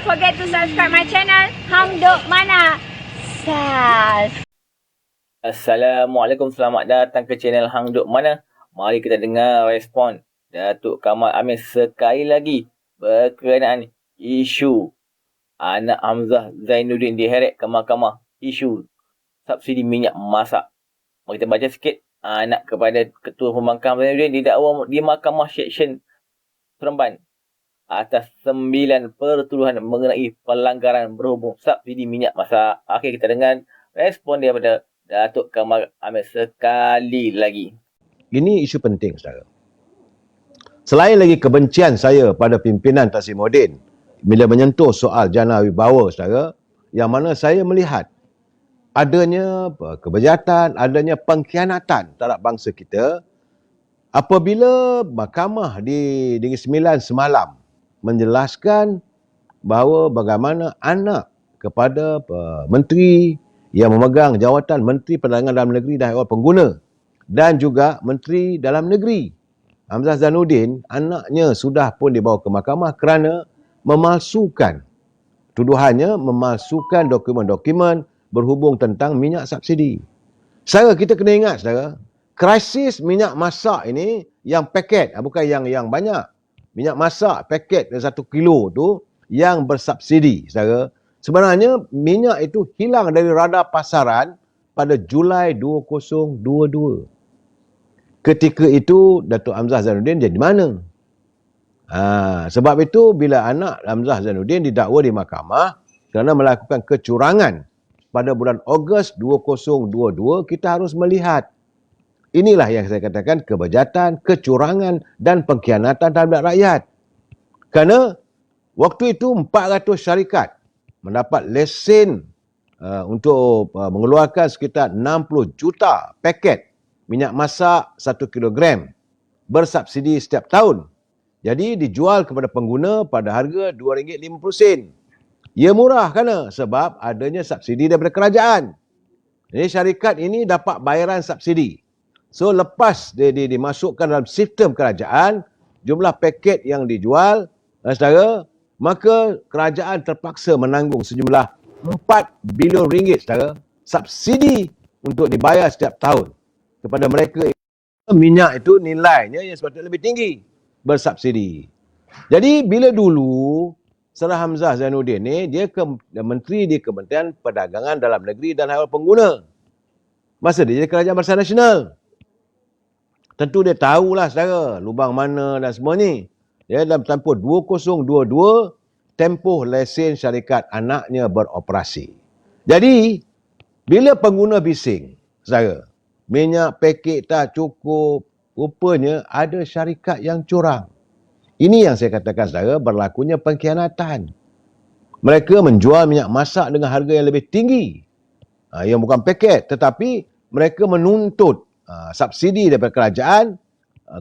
forget to subscribe my channel Hang Duk Mana. Sas. Assalamualaikum, selamat datang ke channel Hang Duk Mana. Mari kita dengar respon Datuk Kamal Amir sekali lagi berkenaan isu anak Hamzah Zainuddin diheret ke mahkamah, isu subsidi minyak masak. Mari kita baca sikit. Anak kepada Ketua Pembangkang Zainuddin didakwa di Mahkamah Seksyen Seremban atas 9 pertuduhan mengenai pelanggaran berhubung subsidi minyak masak. Okey, kita dengar respon daripada Datuk Kamal Amir sekali lagi. Ini isu penting, saudara. Selain lagi kebencian saya pada pimpinan Tasimuddin bila menyentuh soal jana wibawa, saudara, yang mana saya melihat adanya kebejatan, adanya pengkhianatan terhadap bangsa kita apabila mahkamah di Negeri Sembilan semalam menjelaskan bahawa bagaimana anak kepada menteri yang memegang jawatan Menteri Perdagangan Dalam Negeri dan Haiwan Pengguna dan juga Menteri Dalam Negeri Hamzah Zainuddin, anaknya sudah pun dibawa ke mahkamah kerana memalsukan, tuduhannya memalsukan dokumen-dokumen berhubung tentang minyak subsidi. Saudara, kita kena ingat, saudara, krisis minyak masak ini yang paket, bukan yang banyak. Minyak masak paket 1 kilo tu yang bersubsidi, saudara. Sebenarnya minyak itu hilang dari radar pasaran pada Julai 2022. Ketika itu Datuk Hamzah Zainuddin jadi mana? Sebab itu bila anak Hamzah Zainuddin didakwa di mahkamah kerana melakukan kecurangan pada bulan Ogos 2022, kita harus melihat inilah yang saya katakan kebejatan, kecurangan dan pengkhianatan terhadap rakyat. Kerana waktu itu 400 syarikat mendapat lesen untuk mengeluarkan sekitar 60 juta paket minyak masak 1 kilogram bersubsidi setiap tahun. Jadi dijual kepada pengguna pada harga RM2.50. Ia murah kerana sebab adanya subsidi daripada kerajaan. Jadi syarikat ini dapat bayaran subsidi. So lepas dia dimasukkan dalam sistem kerajaan, jumlah paket yang dijual, saudara, maka kerajaan terpaksa menanggung sejumlah RM4 bilion, saudara, subsidi untuk dibayar setiap tahun kepada mereka. Minyak itu nilainya yang sepatutnya lebih tinggi, bersubsidi. Jadi bila dulu Saudara Hamzah Zainuddin ni, dia menteri di Kementerian Perdagangan Dalam Negeri dan Haiwan Pengguna. Masa dia jadi Kerajaan Barisan Nasional. Tentu dia tahulah, saudara, lubang mana dan semua ni. Dia dalam tempoh 2022, tempoh lesen syarikat anaknya beroperasi. Jadi, bila pengguna bising, saudara, minyak paket tak cukup, rupanya ada syarikat yang curang. Ini yang saya katakan, saudara, berlakunya pengkhianatan. Mereka menjual minyak masak dengan harga yang lebih tinggi. Yang bukan paket, tetapi mereka menuntut subsidi daripada kerajaan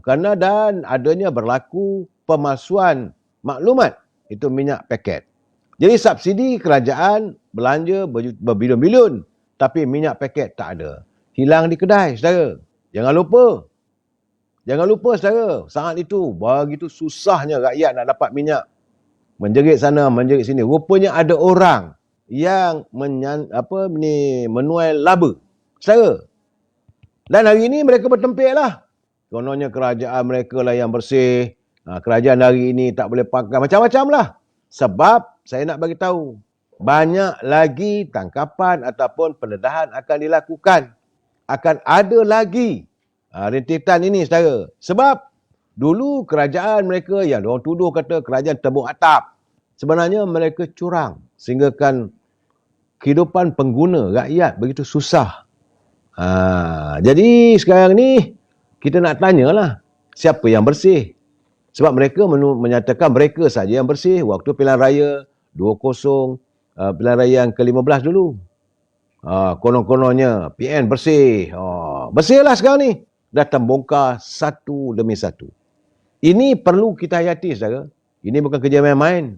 kerana dan adanya berlaku pemalsuan maklumat itu minyak paket. Jadi subsidi kerajaan belanja berbilion-bilion tapi minyak paket tak ada. Hilang di kedai, saudara. Jangan lupa, saudara, saat itu begitu susahnya rakyat nak dapat minyak. Menjerit sana, menjerit sini. Rupanya ada orang yang menuai laba, saudara. Dan hari ini mereka bertempik lah. Kononnya kerajaan mereka lah yang bersih. Kerajaan hari ini tak boleh pakai. Macam-macam lah. Sebab saya nak bagi tahu, banyak lagi tangkapan ataupun pendedahan akan dilakukan. Akan ada lagi rintitan ini, saudara. Sebab dulu kerajaan mereka yang diorang tuduh kata kerajaan tembok atap. Sebenarnya mereka curang. Sehinggakan kehidupan pengguna rakyat begitu susah. Jadi sekarang ni kita nak tanyalah siapa yang bersih. Sebab mereka menyatakan mereka saja yang bersih waktu pilihan raya 20, pilihan raya yang ke-15 dulu. Konon-kononnya PN bersih. Bersihlah sekarang ni. Datang bongkar satu demi satu. Ini perlu kita hayati, saudara. Ini bukan kerja main-main.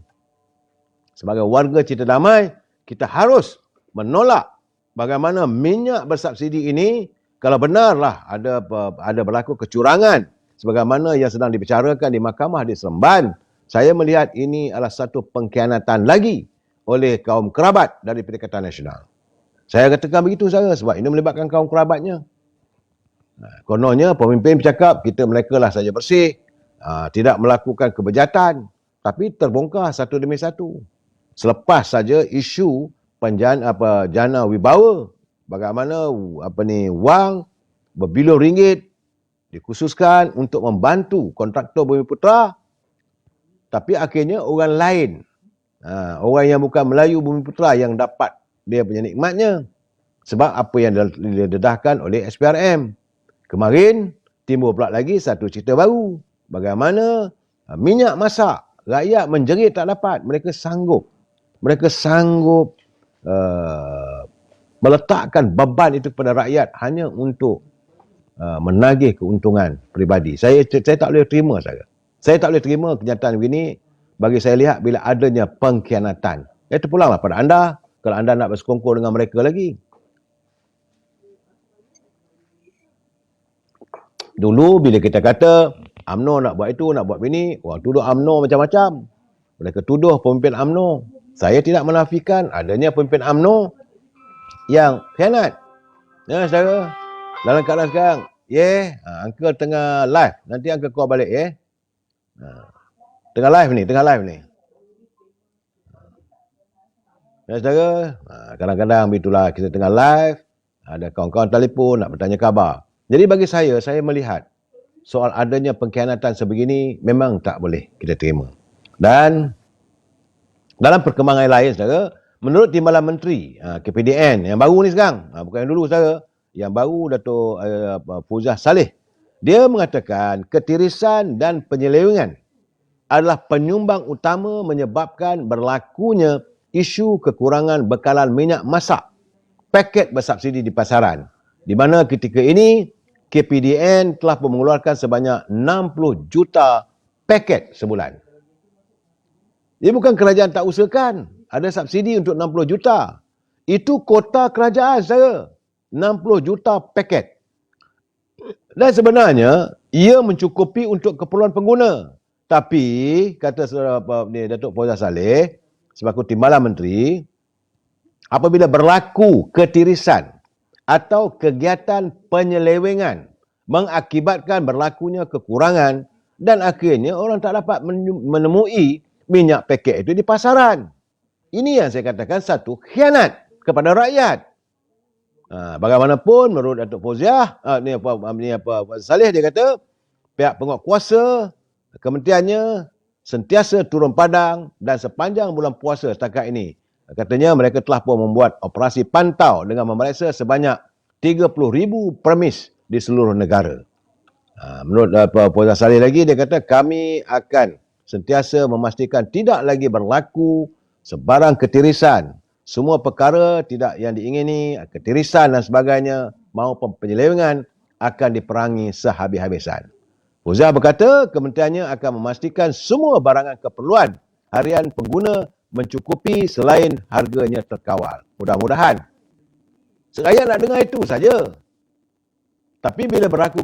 Sebagai warga Cita Damai, kita harus menolak bagaimana minyak bersubsidi ini, kalau benarlah ada berlaku kecurangan sebagaimana yang sedang dibicarakan di Mahkamah di Seremban, Saya melihat ini adalah satu pengkhianatan lagi oleh kaum kerabat dari Perikatan Nasional. Saya katakan begitu saudara sebab ini melibatkan kaum kerabatnya. Kononnya pemimpin bercakap kita mereka lah saja bersih, tidak melakukan kebejatan, tapi terbongkar satu demi satu. Selepas saja isu jana wibawa, bagaimana wang berbilion ringgit dikhususkan untuk membantu kontraktor Bumiputera, tapi akhirnya orang lain, orang yang bukan Melayu Bumiputera yang dapat dia punya nikmatnya sebab apa yang didedahkan oleh SPRM. Kemarin timbul pula lagi satu cerita baru. Bagaimana minyak masak, rakyat menjerit tak dapat. Mereka sanggup meletakkan beban itu kepada rakyat hanya untuk menagih keuntungan peribadi. Saya tak boleh terima saya. Saya tak boleh terima kenyataan begini. Bagi saya lihat bila adanya pengkhianatan. Terpulanglah pada anda kalau anda nak bersekongkol dengan mereka lagi. Dulu bila kita kata UMNO nak buat itu, nak buat ini, orang tuduh UMNO macam-macam. Mereka tuduh pemimpin UMNO. Saya tidak menafikan adanya pemimpin UMNO yang khianat. Ya, saudara. Dalam keadaan sekarang, Uncle tengah live. Nanti Uncle keluar balik, Tengah live ni. Ya, saudara. Kadang-kadang begitulah kita tengah live, ada kawan-kawan telefon nak bertanya khabar. Jadi bagi saya melihat soal adanya pengkhianatan sebegini memang tak boleh kita terima. Dan dalam perkembangan lain, saudara, menurut Timbalan Menteri KPDN yang baru ni sekarang, bukan yang dulu, saudara, yang baru Dato' Fuzah Saleh, dia mengatakan ketirisan dan penyelewengan adalah penyumbang utama menyebabkan berlakunya isu kekurangan bekalan minyak masak paket bersubsidi di pasaran. Di mana ketika ini KPDN telah mengeluarkan sebanyak 60 juta paket sebulan. Ia bukan kerajaan tak usahakan. Ada subsidi untuk 60 juta. Itu kota kerajaan saya. 60 juta paket. Dan sebenarnya, ia mencukupi untuk keperluan pengguna. Tapi, kata Datuk Fuzah Saleh, selaku Timbalan Menteri, apabila berlaku ketirisan atau kegiatan penyelewengan mengakibatkan berlakunya kekurangan dan akhirnya orang tak dapat menemui minyak paket itu di pasaran. Ini yang saya katakan satu khianat kepada rakyat. Bagaimanapun menurut Datuk Fauziah, Saleh, dia kata pihak penguatkuasa kementeriannya sentiasa turun padang dan sepanjang bulan puasa setakat ini katanya mereka telah pun membuat operasi pantau dengan memeriksa sebanyak 30,000 premis di seluruh negara. Menurut Fauziah Saleh lagi, dia kata kami akan sentiasa memastikan tidak lagi berlaku sebarang ketirisan. Semua perkara tidak yang diingini, ketirisan dan sebagainya maupun penyelewengan akan diperangi sehabis-habisan. Fauziah berkata kementeriannya akan memastikan semua barangan keperluan harian pengguna mencukupi selain harganya terkawal. Mudah-mudahan. Rakyat nak dengar itu saja. Tapi bila berlaku,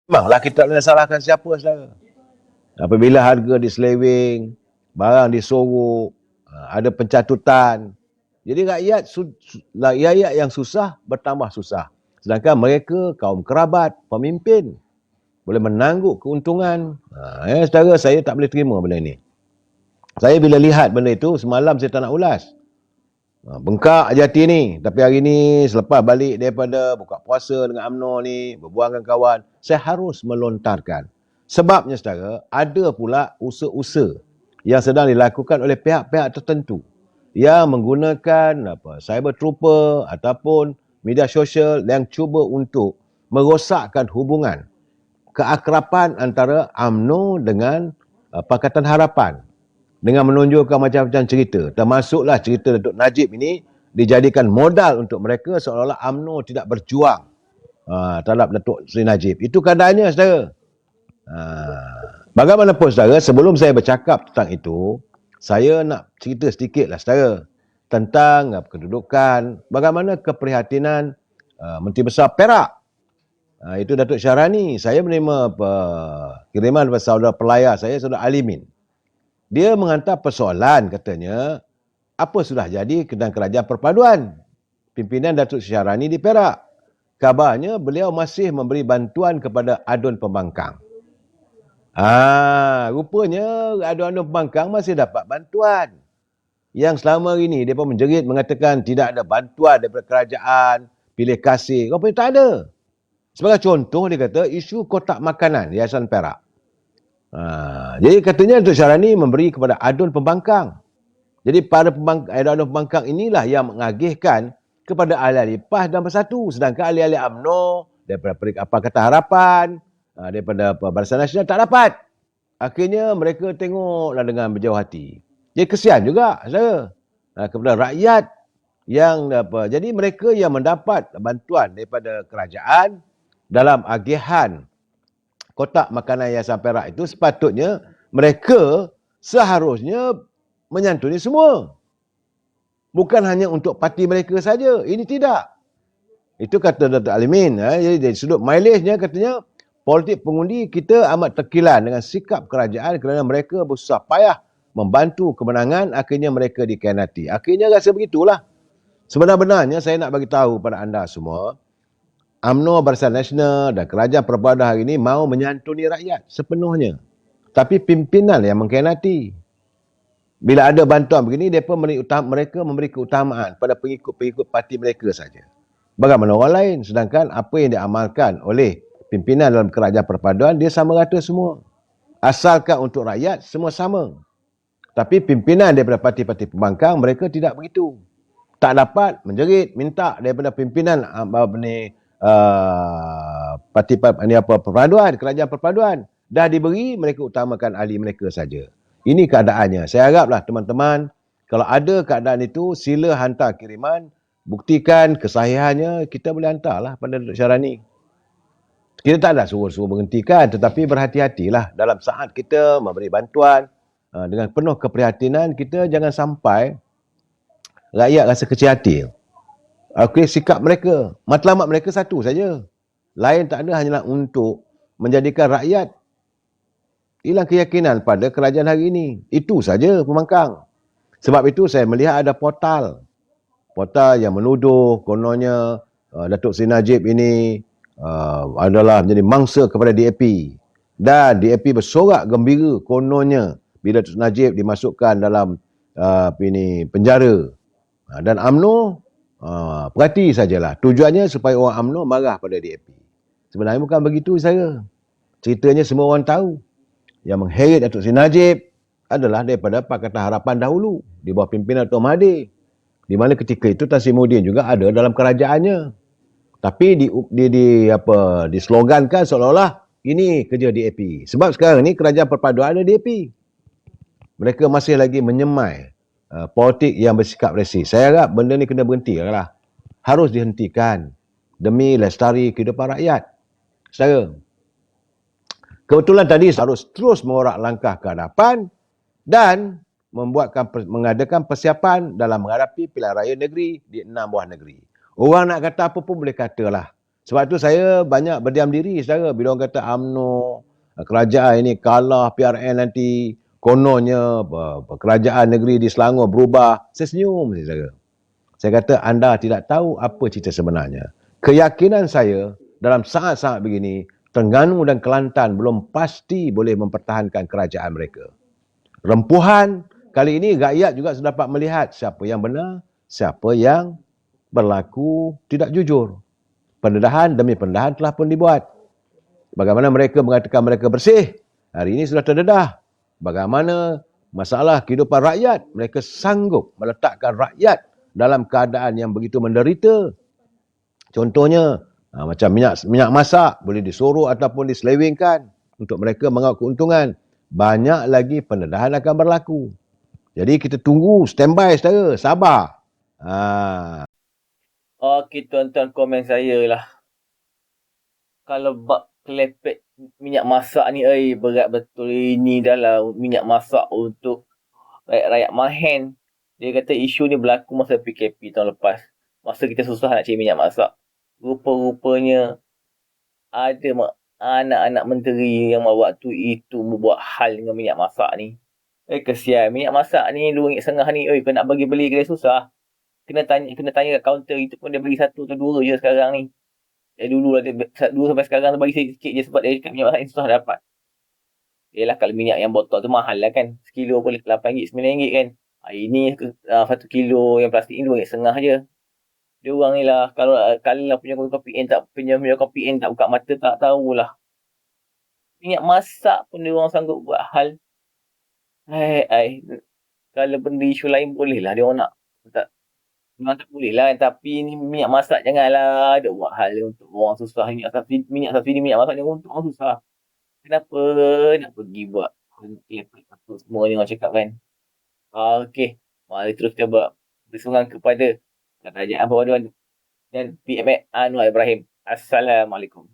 memanglah kita tak boleh salahkan siapa, saudara. Apabila harga diseleweng, barang disorok, ada pencatutan. Jadi rakyat yang susah bertambah susah. Sedangkan mereka, kaum kerabat, pemimpin, boleh menangguk keuntungan. Saudara, saya tak boleh terima benda ini. Saya bila lihat benda itu, semalam saya tak nak ulas. Bengkak jati ni. Tapi hari ni, selepas balik daripada buka puasa dengan UMNO ni, berbual dengan kawan, saya harus melontarkan. Sebabnya, saudara, ada pula usaha-usaha yang sedang dilakukan oleh pihak-pihak tertentu yang menggunakan cyber trooper ataupun media sosial yang cuba untuk merosakkan hubungan keakraban antara UMNO dengan Pakatan Harapan dengan menunjukkan macam-macam cerita. Termasuklah cerita Datuk Najib ini dijadikan modal untuk mereka seolah-olah UMNO tidak berjuang terhadap Datuk Seri Najib. Itu keadaannya, saudara. Bagaimanapun, saudara, sebelum saya bercakap tentang itu, saya nak cerita sedikitlah, saudara, tentang kedudukan, bagaimana keprihatinan Menteri Besar Perak. Itu Datuk Syahrani. Saya menerima kiriman daripada saudara pelayar saya, saudara Alimin. Dia menghantar persoalan katanya, apa sudah jadi dengan kerajaan perpaduan pimpinan Datuk Syarani di Perak. Kabarnya beliau masih memberi bantuan kepada adun pembangkang. Rupanya adun-adun pembangkang masih dapat bantuan. Yang selama ini mereka menjerit mengatakan tidak ada bantuan daripada kerajaan, pilih kasih. Rupanya tak ada. Sebagai contoh dia kata isu kotak makanan Yayasan Perak. Jadi katanya Datuk Syarani memberi kepada adun pembangkang. Jadi para adun pembangkang inilah yang mengagihkan kepada ahli-ahli PAS dan Bersatu. Sedangkan ahli-ahli UMNO, daripada Pakatan Harapan, daripada Barisan Nasional tak dapat. Akhirnya mereka tengoklah dengan berjauh hati. Jadi kesian juga saya kepada rakyat yang jadi mereka yang mendapat bantuan daripada kerajaan dalam agihan kotak makanan Yayasan Perak itu sepatutnya mereka seharusnya menyantuni semua. Bukan hanya untuk parti mereka saja. Ini tidak. Itu kata Dr. Alimin. Jadi dari sudut mileage-nya katanya, politik pengundi kita amat terkilan dengan sikap kerajaan kerana mereka bersusah payah membantu kemenangan, akhirnya mereka dikhianati. Akhirnya rasa begitulah. Sebenarnya saya nak bagi tahu pada anda semua, UMNO, Barisan Nasional dan kerajaan perpaduan hari ini mahu menyantuni rakyat sepenuhnya. Tapi pimpinan yang mengkhianati. Bila ada bantuan begini, mereka memberi keutamaan pada pengikut-pengikut parti mereka saja. Bagaimana orang lain? Sedangkan apa yang diamalkan oleh pimpinan dalam kerajaan perpaduan, dia sama rata semua. Asalkan untuk rakyat, semua sama. Tapi pimpinan daripada parti-parti pembangkang, mereka tidak begitu. Tak dapat menjerit, minta daripada pimpinan parti perpaduan, kerajaan perpaduan. Dah diberi, mereka utamakan ahli mereka saja. Ini keadaannya. Saya haraplah teman-teman, kalau ada keadaan itu, sila hantar kiriman, buktikan kesahihannya, kita boleh hantarlah pada Datuk Syarani. Kita taklah suruh-suruh berhentikan, tetapi berhati-hatilah dalam saat kita memberi bantuan, dengan penuh keprihatinan, kita jangan sampai rakyat rasa kecil hati. Okey, sikap mereka, matlamat mereka satu saja. Lain tak ada, hanyalah untuk menjadikan rakyat hilang keyakinan pada kerajaan hari ini. Itu saja pembangkang. Sebab itu saya melihat ada portal yang menuduh kononnya Datuk Seri Najib ini adalah menjadi mangsa kepada DAP. Dan DAP bersorak gembira kononnya bila Datuk Seri Najib dimasukkan dalam penjara. Dan UMNO perhati sajalah. Tujuannya supaya orang UMNO marah pada DAP. Sebenarnya bukan begitu saya. Ceritanya semua orang tahu. Yang mengheret Datuk Seri Najib adalah daripada Pakatan Harapan dahulu di bawah pimpinan Tuan Mahathir, di mana ketika itu Tan Sri Muhyiddin juga ada dalam kerajaannya, tapi dislogankan seolah-olah ini kerja DAP. Sebab sekarang ni kerajaan perpaduan ada DAP. Mereka masih lagi menyemai politik yang bersikap resis. Saya harap benda ni kena berhenti lah. Harus dihentikan demi lestari kehidupan rakyat. Saudara, kebetulan tadi harus terus mengorak langkah ke hadapan dan mengadakan persiapan dalam menghadapi pilihan raya negeri di 6 buah negeri. Orang nak kata apa pun boleh katalah. Sebab tu saya banyak berdiam diri saudara bila orang kata UMNO, kerajaan ini kalah PRN nanti, kononnya kerajaan negeri di Selangor berubah. Saya senyum saudara. Saya kata anda tidak tahu apa cerita sebenarnya. Keyakinan saya dalam saat-saat begini, Terengganu dan Kelantan belum pasti boleh mempertahankan kerajaan mereka. Rempuhan kali ini rakyat juga sudah dapat melihat siapa yang benar, siapa yang berlaku tidak jujur. Pendedahan demi pendedahan telah pun dibuat. Bagaimana mereka mengatakan mereka bersih, hari ini sudah terdedah. Bagaimana masalah kehidupan rakyat, mereka sanggup meletakkan rakyat dalam keadaan yang begitu menderita. Contohnya, macam minyak masak boleh disuruh ataupun diselewengkan untuk mereka mengaut keuntungan. Banyak lagi pendedahan akan berlaku. Jadi kita tunggu, standby saudara, sabar. Okey, tuan-tuan, komen saya lah. Kalau bab kelepek minyak masak ni, berat betul. Ini dah lah minyak masak untuk rakyat Mahen. Dia kata isu ni berlaku masa PKP tahun lepas. Masa kita susah nak cari minyak masak. Rupa-rupanya ada anak-anak menteri yang waktu itu membuat hal dengan minyak masak ni. Kesian. Minyak masak ni RM2.5 ni. Oi, kau nak bagi beli kedai susah. Kena tanya kat kaunter itu pun dia beli 1 atau 2 je sekarang ni. Dulu lah, 2 sampai sekarang tu bagi sikit je sebab dia cakap minyak masak ni susah dapat. Yelah, kalau minyak yang botol tu mahal lah kan. Sekilo pun RM8, RM9 kan. Ini 1 kilo yang plastik ni RM2.5 je. Dia orang ni lah, kalau lah punya kopi N tak buka mata, tak tahulah. Minyak masak pun dia orang sanggup buat hal. Kalau benda isu lain boleh lah dia orang nak. Memang tak boleh lah, tapi ni minyak masak janganlah ada buat hal untuk orang susah. Minyak subsidi minyak masak ni untuk orang susah. Kenapa nak pergi buat semua ni orang cakap kan. Okey, mari terus kita buat bersokongan kepada Kerajaan Perpaduan dan PMX Anwar Ibrahim. Assalamualaikum.